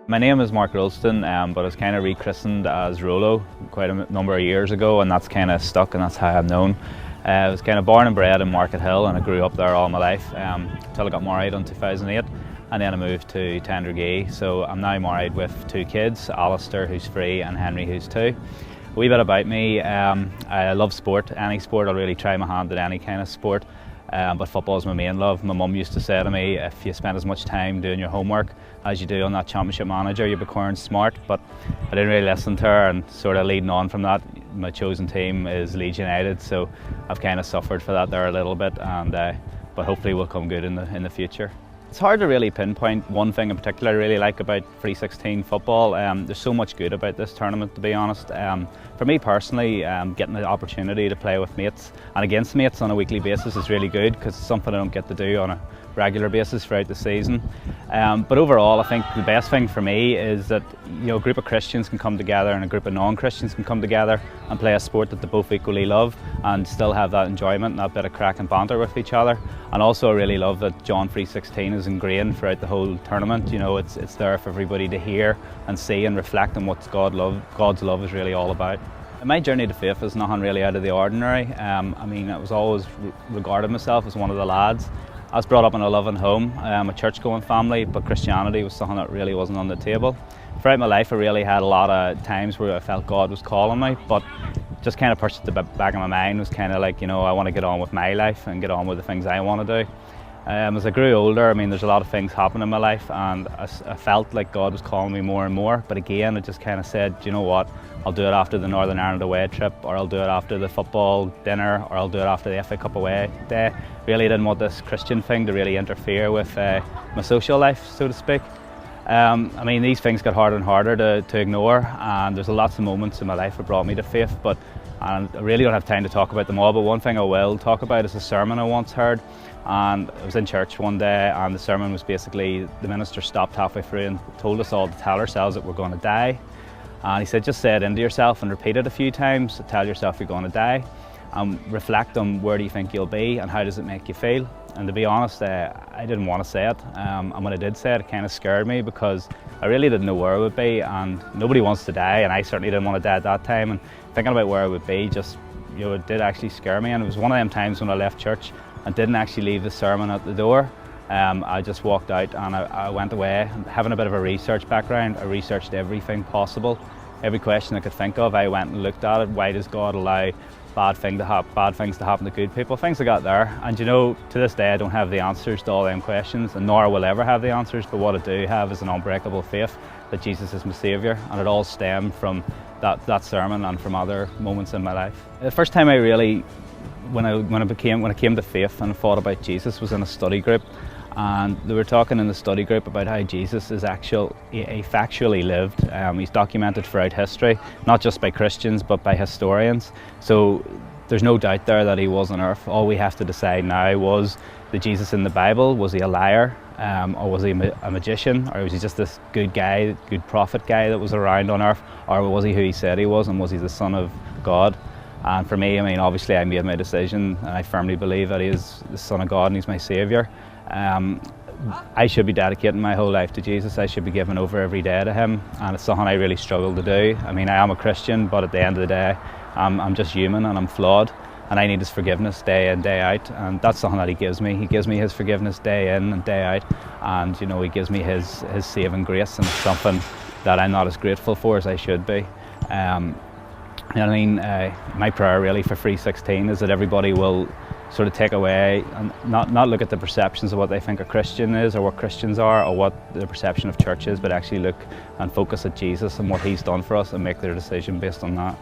My name is Mark Roulston, but I was kind of rechristened as Rolo quite a number of years ago, and that's kind of stuck, and that's how I'm known. I was kind of born and bred in Market Hill, and I grew up there all my life until I got married in 2008, and then I moved to Tendergee. So I'm now married with two kids, Alistair, who's 3, and Henry, who's 2. A wee bit about me, I love sport, any sport. I'll really try my hand at any kind of sport. But football is my main love. My mum used to say to me, if you spend as much time doing your homework as you do on that Championship Manager, you'll be Corn smart. But I didn't really listen to her, and sort of leading on from that, my chosen team is Leeds United, so I've kind of suffered for that there a little bit, and but hopefully will come good in the future. It's hard to really pinpoint one thing in particular I really like about 316 football. There's so much good about this tournament, to be honest. For me personally, getting the opportunity to play with mates and against mates on a weekly basis is really good, because it's something I don't get to do on a regular basis throughout the season. But overall, I think the best thing for me is that a group of Christians can come together and a group of non-Christians can come together and play a sport that they both equally love and still have that enjoyment and that bit of crack and banter with each other. And also I really love that John 3:16 is ingrained throughout the whole tournament. It's there for everybody to hear and see and reflect on what God's love is really all about. My journey to faith is nothing really out of the ordinary. I was always regarded myself as one of the lads. I was brought up in a loving home, a church-going family, but Christianity was something that really wasn't on the table. Throughout my life I really had a lot of times where I felt God was calling me, but just kind of pushed at the back of my mind was kind of like, I want to get on with my life and get on with the things I want to do. As I grew older, there's a lot of things happening in my life, and I felt like God was calling me more and more, but again I just kind of said, you know what, I'll do it after the Northern Ireland away trip, or I'll do it after the football dinner, or I'll do it after the FA Cup away day. Really didn't want this Christian thing to really interfere with my social life, so to speak. These things got harder and harder to ignore, and there's lots of moments in my life that brought me to faith, and I really don't have time to talk about them all, but one thing I will talk about is a sermon I once heard. And I was in church one day, and the sermon was basically, the minister stopped halfway through and told us all to tell ourselves that we're going to die. And he said, just say it into yourself and repeat it a few times, tell yourself you're going to die, and reflect on where do you think you'll be and how does it make you feel. And to be honest, I didn't want to say it, and when I did say it, it kind of scared me, because I really didn't know where I would be, and nobody wants to die, and I certainly didn't want to die at that time, and thinking about where I would be just, it did actually scare me. And it was one of them times when I left church and didn't actually leave the sermon at the door. I just walked out and I went away. Having a bit of a research background, I researched everything possible. Every question I could think of, I went and looked at it. Why does God allow bad things to happen to good people? Things I got there. And to this day I don't have the answers to all them questions, and nor will I ever have the answers, but what I do have is an unbreakable faith that Jesus is my saviour, and it all stemmed from that sermon and from other moments in my life. The first time I really, when I came to faith and thought about Jesus, was in a study group, and they were talking in the study group about how Jesus is factually lived. He's documented throughout history, not just by Christians but by historians. So there's no doubt there that he was on earth. All we have to decide now was the Jesus in the Bible, was he a liar, or was he a magician, or was he just this good guy, good prophet guy that was around on earth, or was he who he said he was, and was he the Son of God? And for me, obviously I made my decision, and I firmly believe that he is the Son of God and he's my saviour. I should be dedicating my whole life to Jesus. I should be giving over every day to him, and it's something I really struggle to do. I am a Christian, but at the end of the day, I'm just human and I'm flawed, and I need his forgiveness day in, day out, and that's something that he gives me. He gives me his forgiveness day in and day out, and he gives me his saving grace, and it's something that I'm not as grateful for as I should be. My prayer really for 316 is that everybody will sort of take away and not look at the perceptions of what they think a Christian is or what Christians are or what the perception of church is, but actually look and focus at Jesus and what he's done for us and make their decision based on that.